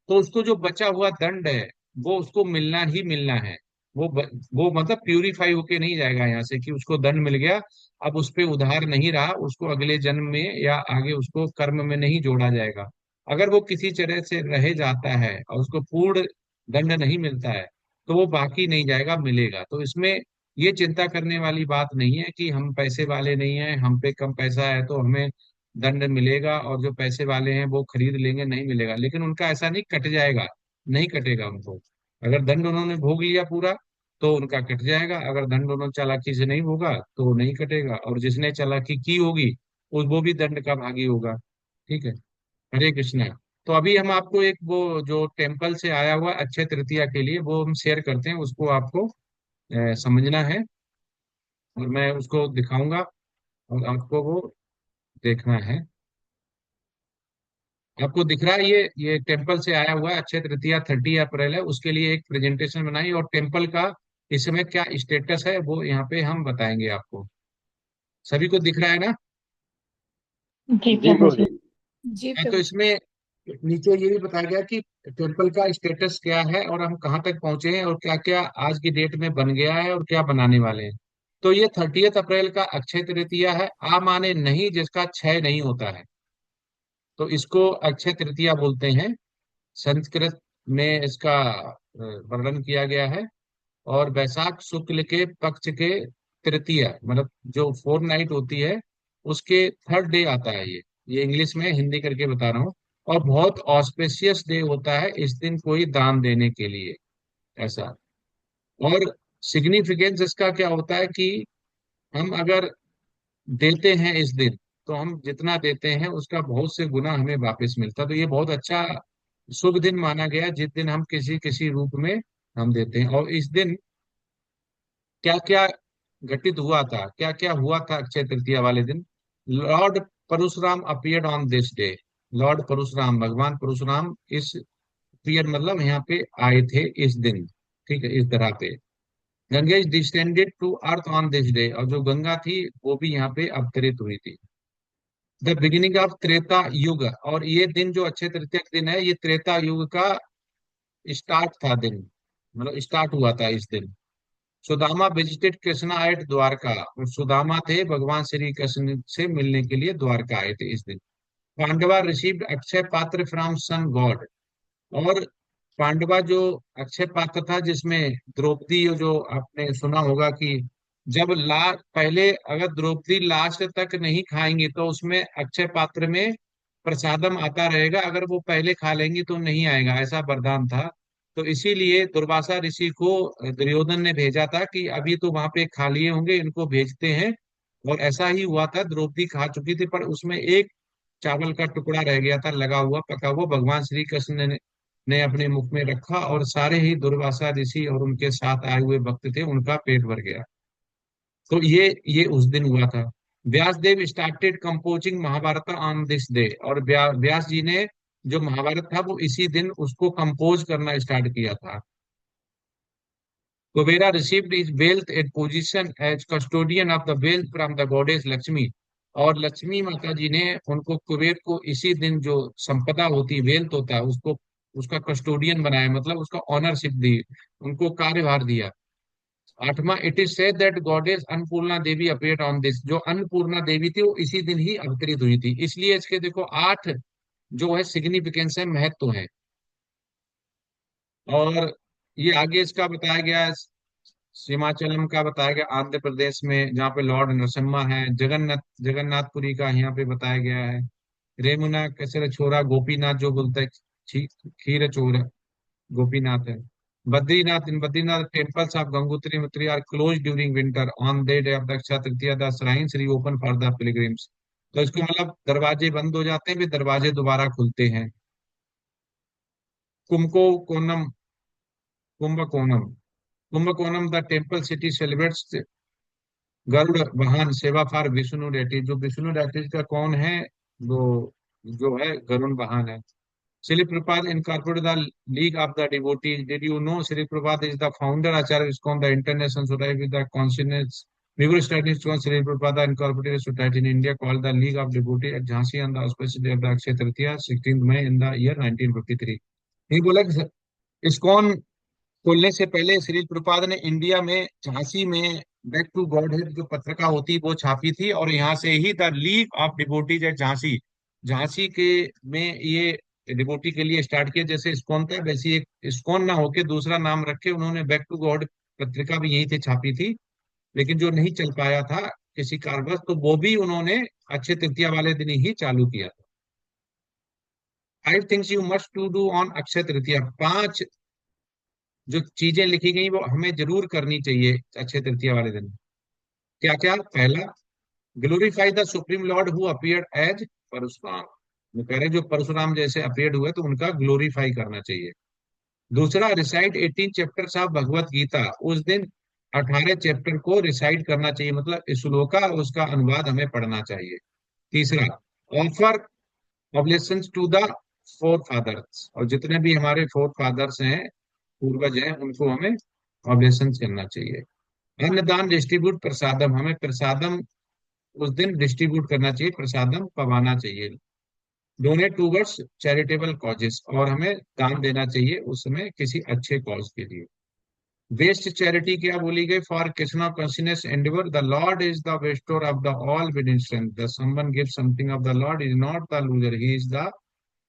तो उसको जो बचा हुआ दंड है वो उसको मिलना ही मिलना है। वो मतलब प्यूरिफाई होके नहीं जाएगा यहाँ से कि उसको दंड मिल गया, अब उस पे उधार नहीं रहा, उसको अगले जन्म में या आगे उसको कर्म में नहीं जोड़ा जाएगा। अगर वो किसी तरह से रह जाता है और उसको पूर्ण दंड नहीं मिलता है, तो वो बाकी नहीं जाएगा, मिलेगा। तो इसमें ये चिंता करने वाली बात नहीं है कि हम पैसे वाले नहीं हैं, हम पे कम पैसा है तो हमें दंड मिलेगा, और जो पैसे वाले हैं वो खरीद लेंगे, नहीं मिलेगा। लेकिन उनका ऐसा नहीं कट जाएगा, नहीं कटेगा उनको। अगर दंड उन्होंने भोग लिया पूरा तो उनका कट जाएगा, अगर दंड उन्होंने चालाकी से नहीं भोगा तो नहीं कटेगा, और जिसने चालाकी की होगी वो भी दंड का भागी होगा। ठीक है। हरे कृष्णा। तो अभी हम आपको एक वो जो टेम्पल से आया हुआ अक्षय तृतीया के लिए वो हम शेयर करते हैं, उसको आपको समझना है, और मैं उसको दिखाऊंगा और आपको वो देखना है। आपको दिख रहा है, ये टेम्पल से आया हुआ है, अक्षय तृतीया 30 अप्रैल है, उसके लिए एक प्रेजेंटेशन बनाई, और टेम्पल का इस समय क्या स्टेटस है वो यहाँ पे हम बताएंगे आपको। सभी को दिख रहा है ना? जी जी प्रभु प्रभु जी। जी। जी है, तो प्रभु। इसमें नीचे ये भी बताया गया कि टेम्पल का स्टेटस क्या है और हम कहाँ तक पहुंचे हैं और क्या क्या आज की डेट में बन गया है और क्या बनाने वाले हैं। तो ये 30 अप्रैल का अक्षय तृतीया है। आ माने नहीं, जिसका क्षय नहीं होता है, तो इसको अक्षय तृतीया बोलते हैं। संस्कृत में इसका वर्णन किया गया है। और वैशाख शुक्ल के पक्ष के तृतीया, मतलब जो 4 नाइट होती है, उसके थर्ड डे आता है ये इंग्लिश में हिंदी करके बता रहा हूँ। और बहुत ऑस्पेशियस डे होता है इस दिन कोई दान देने के लिए, ऐसा। और सिग्निफिकेंस इसका क्या होता है कि हम अगर देते हैं इस दिन, तो हम जितना देते हैं उसका बहुत से गुना हमें वापस मिलता है। तो ये बहुत अच्छा शुभ दिन माना गया जिस दिन हम किसी किसी रूप में हम देते हैं। और इस दिन क्या क्या घटित हुआ था, क्या क्या हुआ था अक्षय तृतीया वाले दिन? Lord Parashurama appeared on this day. Lord Parashurama, भगवान परशुराम इस पीरियड मतलब यहाँ पे आए थे इस दिन। ठीक है, इस तरह पे Ganga is distended to earth on this day, और जो गंगा थी वो भी यहाँ पे अवतरित हुई थी। द बिगिनिंग ऑफ त्रेता युग, और ये दिन जो अक्षय तृतीया का दिन है, ये त्रेता युग का स्टार्ट था दिन, मतलब स्टार्ट हुआ था इस दिन। सुदामा विजिटेड कृष्णा एट द्वारका, और सुदामा थे भगवान श्री कृष्ण से मिलने के लिए द्वारका आए थे इस दिन। पांडवा रिसीव्ड अक्षय पात्र फ्रॉम सन गॉड, और पांडवा जो अक्षय पात्र था जिसमें द्रौपदी, जो आपने सुना होगा कि जब पहले अगर द्रौपदी लास्ट तक नहीं खाएंगी तो उसमें अक्षय पात्र में प्रसादम आता रहेगा, अगर वो पहले खा लेंगी तो नहीं आएगा, ऐसा वरदान था। तो इसीलिए दुर्वासा ऋषि को दुर्योधन ने भेजा था कि अभी तो वहां पे खा लिए होंगे, इनको भेजते हैं। और ऐसा ही हुआ था, द्रौपदी खा चुकी थी, पर उसमें एक चावल का टुकड़ा रह गया था, लगा हुआ पका हुआ, भगवान श्री कृष्ण ने अपने मुख में रखा, और सारे ही दुर्वासा ऋषि और उनके साथ आए हुए भक्त थे, उनका पेट भर गया। तो ये उस दिन हुआ था। Vyas Dev started composing Mahabharata on this day, और व्यास जी ने जो महाभारत था वो इसी दिन उसको कंपोज करना स्टार्ट किया था। Kubera received his wealth and position as custodian of the wealth from the goddess Lakshmi, और लक्ष्मी माता जी ने उनको, कुबेर को, इसी दिन जो संपदा होती, वेल्थ होता है, उसको उसका कस्टोडियन बनाया, मतलब उसका ऑनरशिप दी, उनको कार्यभार दिया। आठवां, it is said that goddess Annapurna Devi appeared on this, जो अन्नपूर्णा देवी थी वो इसी दिन ही अवतरित हुई थी, इसलिए इसके देखो 8 जो है सिग्निफिकेंस है, महत्व है। और ये आगे इसका बताया गया है, सीमाचलम का बताया गया आंध्र प्रदेश में, जहाँ पे लॉर्ड नरसिम्हा है। जगन्नाथपुरी का यहाँ पे बताया गया है। रेमुना कसर छोरा गोपीनाथ, जो बोलता है खीर चोर गोपीनाथ है। Badrinath, in Badrinath temples of Gangotri मुत्री are close during winter, on the day of the Akshaya Tritiya the shrines reopen for the pilgrims. तो इसको मतलब दरवाजे बंद हो जाते हैं, फिर दरवाजे दोबारा खुलते हैं। Kumbakonam Kumbakonam Kumbakonam the temple city celebrates Garuda Vahana Seva for Vishnu Reddy, जो विष्णु रेड्डी का कौन है, वो जो है गरुड़ वाहन है। Srila Prabhupada incorporated the League of the Devotees. Did you know Srila Prabhupada is the founder Acharya ISKCON, the International Society with the consciousness vigorous studies ISKCON? Srila Prabhupada incorporated a society in India called the League of Devotees at Jhansi on the auspicious day of the Akshaya Tritiya, 16th May in the year 1953. ये बोला कि ISKCON खोलने से पहले श्री प्रभुपाद ने India में झांसी में back to godhead जो पत्रिका होती वो छापी थी, और यहाँ से ही the league of devotees at Jhansi, Jhansi के में ये डिवोटी के लिए स्टार्ट किया। जैसे इस्कॉन था वैसे एक इस्कॉन ना होके दूसरा नाम रख के उन्होंने बैक टू गॉड पत्रिका भी यहीं से छापी थी, लेकिन जो नहीं चल पाया था किसी कारणवश, तो वो भी उन्होंने अक्षय तृतीया वाले दिन ही चालू किया था। 5 things you must to do on Akshaya Tritiya, 5 जो चीजें लिखी गई वो हमें जरूर करनी चाहिए अक्षय तृतीया वाले दिन। क्या क्या? पहला, glorify the supreme lord who appeared as Parashurama, वो कह रहे हैं जो परशुराम जैसे अपीयर्ड हुए तो उनका ग्लोरीफाई करना चाहिए। दूसरा, recite 18 chapters of Bhagavad Gita, उस दिन 18 चैप्टर को रिसाइट करना चाहिए, मतलब श्लोका और उसका अनुवाद हमें पढ़ना चाहिए। तीसरा, offer oblations to the four fathers, और जितने भी हमारे फोर फादर्स हैं, पूर्वज हैं, उनको हमें ऑब्लेशंस करना चाहिए। अन्नदान, डिस्ट्रीब्यूट प्रसादम, हमें प्रसादम उस दिन डिस्ट्रीब्यूट करना चाहिए, प्रसादम पवाना चाहिए। डोनेट टूवर्ड्स चैरिटेबल कॉजेस, और हमें दान देना चाहिए उस समय किसी अच्छे कॉज के लिए। वेस्ट चैरिटी क्या बोली गई? For Krishna conscious Endeavour the Lord is the Wester of the all with strength, the someone give something of the Lord is not the loser, he is the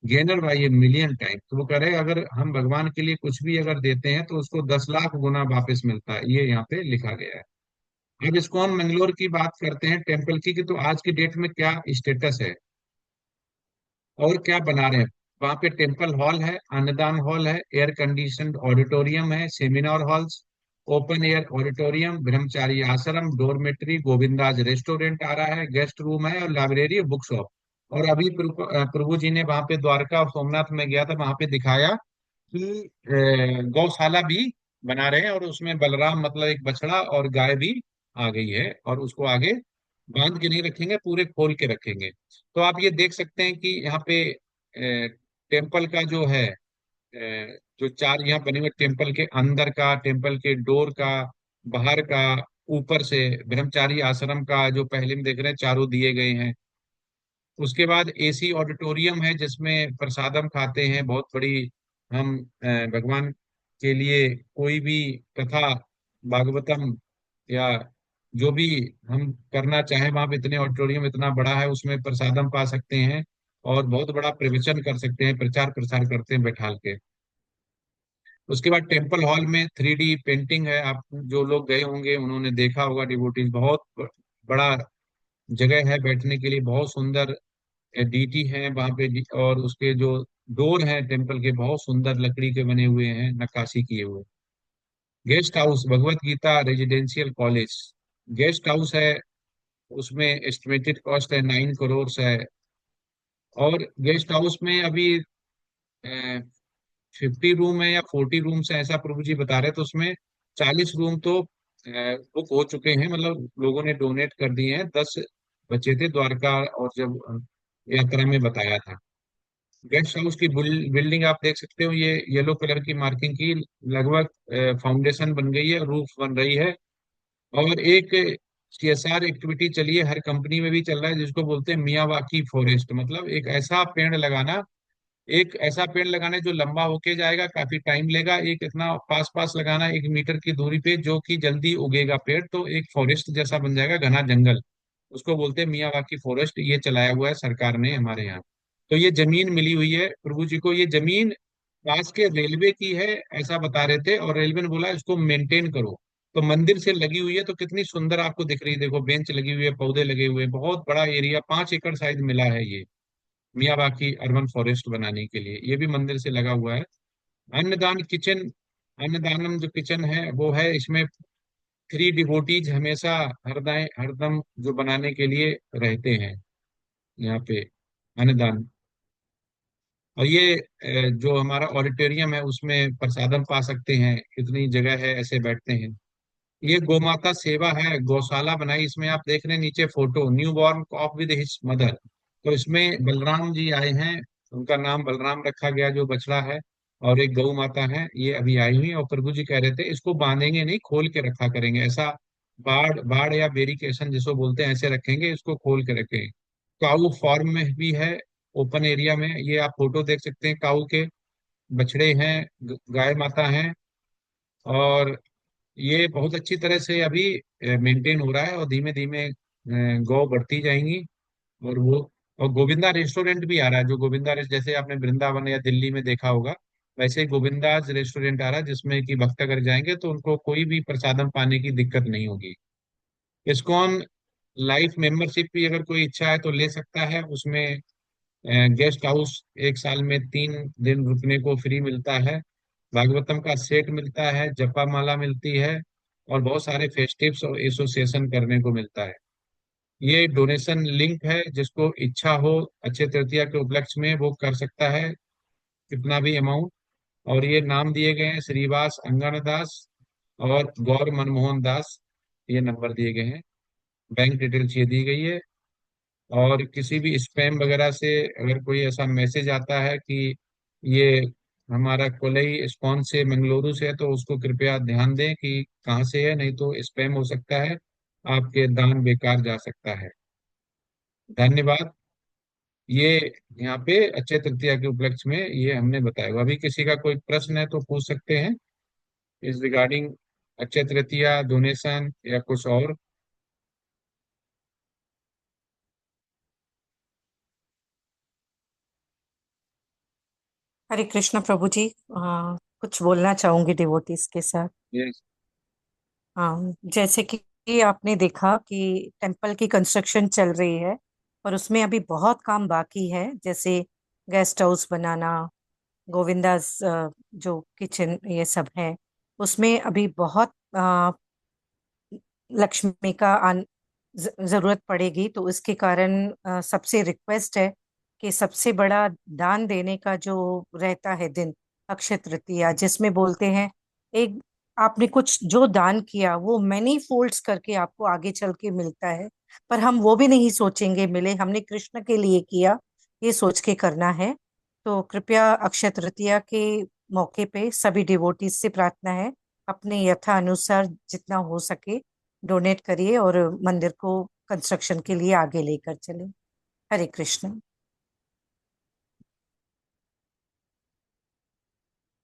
gainer by a million time. तो वो कह रहे हैं अगर हम भगवान के लिए कुछ भी अगर देते हैं तो उसको 10 लाख गुना वापस मिलता है, ये यहाँ पे लिखा गया है। अब इस्कॉन मंगलोर की बात करते हैं टेम्पल की, कि तो आज की डेट में क्या स्टेटस है और क्या बना रहे हैं। वहां पे टेम्पल हॉल है, अन्नदान हॉल है, एयर कंडीशन ऑडिटोरियम है, seminar halls, open air auditorium, ब्रह्मचारी आश्रम, डोरमेट्री, गोविंदाज रेस्टोरेंट आ रहा है, गेस्ट रूम है, और लाइब्रेरी, बुक शॉप। और अभी प्रभु जी ने वहां पे द्वारका और सोमनाथ में गया था, वहां पे दिखाया कि गौशाला भी बना रहे हैं, और उसमें बलराम मतलब एक बछड़ा और गाय भी आ गई है, और उसको आगे बांध के नहीं रखेंगे, पूरे खोल के रखेंगे। तो आप ये देख सकते हैं कि यहाँ पे टेम्पल का जो है जो चार यहाँ बने हुए, टेम्पल के अंदर का, टेम्पल के डोर का, बाहर का, ऊपर से ब्रह्मचारी आश्रम का जो पहले में देख रहे हैं चारों दिए गए हैं। उसके बाद एसी ऑडिटोरियम है जिसमें प्रसादम खाते हैं, बहुत बड़ी। हम भगवान के लिए कोई भी कथा, भागवतम या जो भी हम करना चाहें, वहां पे इतने ऑडिटोरियम इतना बड़ा है, उसमें प्रसादम पा सकते हैं और बहुत बड़ा प्रवचन कर सकते हैं, प्रचार प्रसार करते हैं बैठाल के। उसके बाद टेम्पल हॉल में 3D पेंटिंग है, आप जो लोग गए होंगे उन्होंने देखा होगा, डिवोटीज, बहुत बड़ा जगह है बैठने के लिए, बहुत सुंदर डीटी है वहां पे और उसके जो डोर हैं टेम्पल के बहुत सुंदर लकड़ी के बने हुए हैं, नक्काशी किए हुए। Guest house, Bhagavad Gita residential college guest house है, उसमें एस्टिमेटेड कॉस्ट है 9 करोड़ है। और गेस्ट हाउस में अभी 50 रूम है या 40 रूम्स है, ऐसा प्रभु जी बता रहे, तो उसमें 40 रूम तो बुक हो चुके हैं, मतलब लोगों ने डोनेट कर दिए हैं, 10 बचे थे द्वारका और जब यात्रा में बताया था। गेस्ट हाउस की बिल्डिंग आप देख सकते हो, ये येलो कलर की मार्किंग की, लगभग फाउंडेशन बन गई है, रूफ बन रही है। और एक CSR एक्टिविटी चली है, हर कंपनी में भी चल रहा है, जिसको बोलते हैं मियावाकी फॉरेस्ट, मतलब एक ऐसा पेड़ लगाना है जो लंबा होके जाएगा, काफी टाइम लेगा, एक इतना पास पास लगाना है 1 मीटर की दूरी पे, जो कि जल्दी उगेगा पेड़, तो एक फॉरेस्ट जैसा बन जाएगा, घना जंगल। उसको बोलते हैं मियावाकी फॉरेस्ट, ये चलाया हुआ है सरकार ने हमारे यहाँ। तो ये जमीन मिली हुई है प्रभु जी को, ये जमीन पास के रेलवे की है ऐसा बता रहे थे, और रेलवे ने बोला इसको मेंटेन करो। तो मंदिर से लगी हुई है, तो कितनी सुंदर आपको दिख रही है, देखो बेंच लगी हुई है, पौधे लगे हुए हैं, बहुत बड़ा एरिया, 5 एकड़ शायद मिला है ये मियावाकी अर्बन फॉरेस्ट बनाने के लिए, ये भी मंदिर से लगा हुआ है। अन्नदान किचन, अन्नदानम जो किचन है वो है, इसमें 3 डिवोटीज हमेशा हरदम हरदम जो बनाने के लिए रहते हैं यहाँ पे अन्नदान। और ये जो हमारा ऑडिटोरियम है उसमें प्रसादम पा सकते हैं, इतनी जगह है, ऐसे बैठते हैं। ये गोमाता सेवा है, गौशाला बनाई, इसमें आप देख रहे हैं नीचे photo, new born calf with his mother. तो इसमें बलराम जी आए हैं उनका नाम बलराम रखा गया, जो बछड़ा है, और एक गौ माता है, ये अभी आई हुई। और प्रभु जी कह रहे थे इसको बांधेंगे नहीं, खोल के रखा करेंगे, ऐसा बाढ़ बाढ़ या बेरिकेशन जिसको बोलते हैं, ऐसे रखेंगे, इसको खोल के रखेंगे। काऊ फॉर्म में भी है, ओपन एरिया में, ये आप फोटो देख सकते हैं काऊ के। बछड़े हैं, गाय माता हैं, और ये बहुत अच्छी तरह से अभी मेंटेन हो रहा है, और धीमे धीमे गौ बढ़ती जाएंगी। और वो, और गोविंदा रेस्टोरेंट भी आ रहा है, जो गोविंदा जैसे आपने वृंदावन या दिल्ली में देखा होगा, वैसे ही गोविंदाज रेस्टोरेंट आ रहा है, जिसमें कि भक्त अगर जाएंगे तो उनको कोई भी प्रसादम पाने की दिक्कत नहीं होगी। इस्कॉन लाइफ मेंबरशिप भी अगर कोई इच्छा है तो ले सकता है, उसमें गेस्ट हाउस 1 साल में 3 दिन रुकने को फ्री मिलता है, भागवतम का सेट मिलता है, जपा माला मिलती है, और बहुत सारे फेस्टिव्स और एसोसिएशन करने को मिलता है। ये डोनेशन लिंक है, जिसको इच्छा हो अक्षय तृतीया के उपलक्ष्य में वो कर सकता है, कितना भी अमाउंट। और ये नाम दिए गए हैं श्रीवास अंगन दास और गौर मनमोहन दास, ये नंबर दिए गए हैं, बैंक डिटेल्स ये दी गई है। और किसी भी स्पैम वगैरह से अगर कोई ऐसा मैसेज आता है कि ये हमारा कोलई स्पॉन से मंगलुरु से है, तो उसको कृपया ध्यान दें कि कहाँ से है, नहीं तो स्पैम हो सकता है, आपके दान बेकार जा सकता है। धन्यवाद। ये यहाँ पे अक्षय तृतीया के उपलक्ष्य में ये हमने बताया। अभी किसी का कोई प्रश्न है तो पूछ सकते हैं इस रिगार्डिंग अक्षय तृतीया, डोनेशन या कुछ और। हरे कृष्ण प्रभु जी। कुछ बोलना चाहूंगी डिवोटीज के साथ। ये जैसे कि आपने देखा कि टेम्पल की कंस्ट्रक्शन चल रही है और उसमें अभी बहुत काम बाकी है, जैसे गेस्ट हाउस बनाना, गोविंदास जो किचन ये सब है, उसमें अभी बहुत लक्ष्मी का जरूरत पड़ेगी। तो इसके कारण सबसे रिक्वेस्ट है कि सबसे बड़ा दान देने का जो रहता है दिन अक्षय तृतीया, जिसमें बोलते हैं एक आपने कुछ जो दान किया वो मैनी फोल्ड्स करके आपको आगे चल के मिलता है। पर हम वो भी नहीं सोचेंगे मिले, हमने कृष्ण के लिए किया, ये सोच के करना है। तो कृपया अक्षय तृतीया के मौके पे सभी डिवोटीज से प्रार्थना है, अपने यथा अनुसार जितना हो सके डोनेट करिए और मंदिर को कंस्ट्रक्शन के लिए आगे लेकर चले। हरे कृष्ण।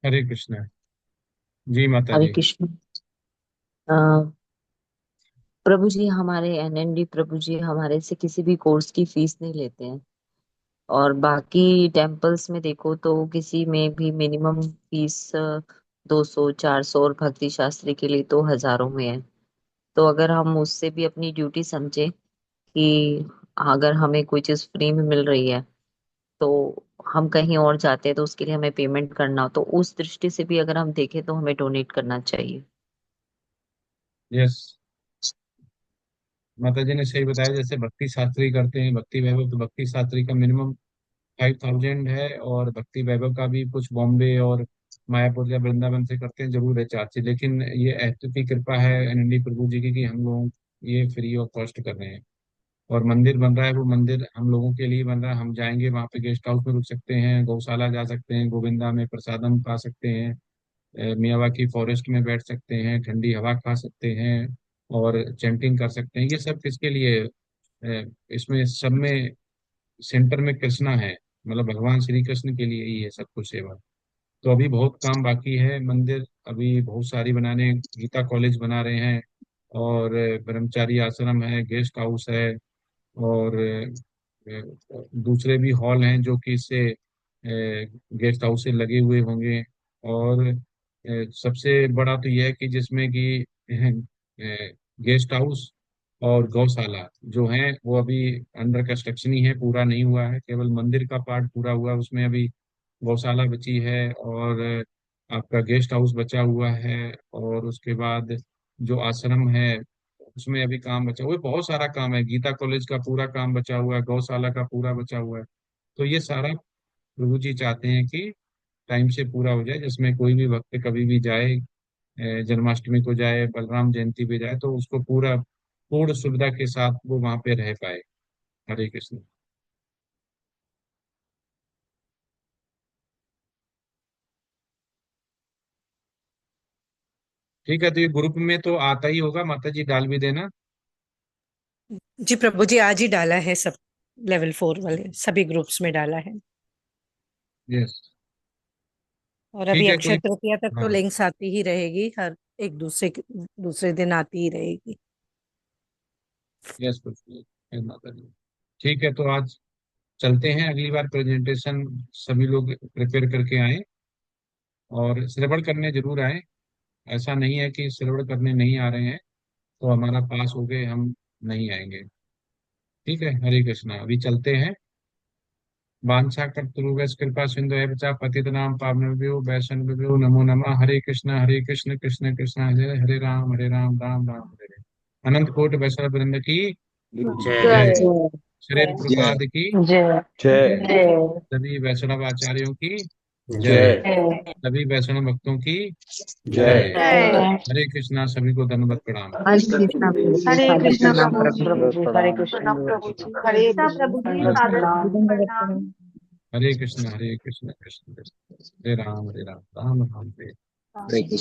हरे कृष्ण। जी माता हरे जी। कृष्ण। अ, प्रभु जी हमारे एनएनडी प्रभु जी हमारे से किसी भी कोर्स की फीस नहीं लेते हैं, और बाकी टेम्पल्स में देखो तो किसी में भी मिनिमम फीस 200 400, और भक्ति शास्त्री के लिए तो हजारों में है। तो अगर हम उससे भी अपनी ड्यूटी समझे कि अगर हमें कोई चीज फ्री में मिल रही है तो हम कहीं और जाते हैं तो उसके लिए हमें पेमेंट करना हो, तो उस दृष्टि से भी अगर हम देखें तो हमें डोनेट करना चाहिए। यस, माता जी ने सही बताया। जैसे भक्ति शास्त्री करते हैं भक्ति वैभव, तो भक्ति शास्त्री का मिनिमम 5,000 है, और भक्ति वैभव का भी कुछ बॉम्बे और मायापुर या वृंदावन से करते हैं, जरूर है चार्ज। लेकिन ये ऐसे की कृपा है एनएनडी प्रभु जी की कि हम लोग ये फ्री ऑफ कॉस्ट कर रहे हैं। और मंदिर बन रहा है, वो मंदिर हम लोगों के लिए बन रहा है। हम जाएंगे वहाँ पे, गेस्ट हाउस में रुक सकते हैं, गौशाला जा सकते हैं, गोविंदा में प्रसादम पा सकते हैं, मियावाकी फॉरेस्ट में बैठ सकते हैं, ठंडी हवा खा सकते हैं, और चैंटिंग कर सकते हैं। ये सब किसके लिए? इसमें सब में सेंटर में कृष्णा है, मतलब भगवान श्री कृष्ण के लिए ही है सब कुछ सेवा। तो अभी बहुत काम बाकी है, मंदिर अभी बहुत सारी बनाने, गीता कॉलेज बना रहे हैं, और ब्रह्मचारी आश्रम है, गेस्ट हाउस है, और दूसरे भी हॉल हैं जो कि इससे गेस्ट हाउस से लगे हुए होंगे। और सबसे बड़ा तो यह है कि जिसमें कि गेस्ट हाउस और गौशाला जो है वो अभी अंडर कंस्ट्रक्शन ही है, पूरा नहीं हुआ है, केवल मंदिर का पार्ट पूरा हुआ है। उसमें अभी गौशाला बची है, और आपका गेस्ट हाउस बचा हुआ है, और उसके बाद जो आश्रम है उसमें अभी काम बचा हुआ है। बहुत सारा काम है, गीता कॉलेज का पूरा काम बचा हुआ है, गौशाला का पूरा बचा हुआ है। तो ये सारा प्रभु जी चाहते हैं कि टाइम से पूरा हो जाए, जिसमें कोई भी भक्त कभी भी जाए, जन्माष्टमी को जाए, बलराम जयंती पे जाए, तो उसको पूरा पूर्ण सुविधा के साथ वो वहां पे रह पाए। हरे कृष्ण। ठीक है, तो ये ग्रुप में तो आता ही होगा, माता जी डाल भी देना। जी प्रभु जी, आज ही डाला है, सब लेवल 4 वाले सभी ग्रुप्स में डाला है। यस। और अभी ठीक है, अक्षय कोई। तृतीया तक तो हाँ। लिंक्स आती ही रहेगी, हर एक दूसरे दिन आती ही रहेगी। यस कुछ नहीं, माता जी। ठीक है, तो आज चलते हैं, अगली बार प्रेजेंटेशन सभी लोग प्रिपेयर करके आए और श्रवण करने जरूर आए। ऐसा नहीं है कि श्रवण करने नहीं आ रहे हैं तो हमारा पास हो गए, हम नहीं आएंगे। ठीक है, हरे कृष्णा। अभी चलते हैं। वांछा कर्तृभ्यश्च कृपा सिंधु एव च पतितनां पावनेभ्यो वैष्णवेभ्यो नमो नमः। हरे कृष्ण कृष्ण कृष्ण हरे हरे, राम राम राम हरे हरे। अनंत कोटि वैष्णव वृंद की जय जय। जय श्री जय प्रभुपाद की जय जय जय सभी वैष्णव आचार्यों की जय। जय सभी वैष्णव भक्तों की जय। जय। हरे कृष्णा, सभी को धन्यवाद प्रणाम। हरे कृष्णा प्रभु जी, हरे हरे कृष्णा कृष्णा प्रभु जी। प्रभु जी, हरे कृष्णा प्रणाम प्रभु जी। हरे कृष्णा कृष्णा प्रभु जी, दंडवत सादर प्रणाम। प्रणाम। हरे कृष्ण कृष्ण कृष्ण, हरे राम राम राम हरे हरे कृष्ण।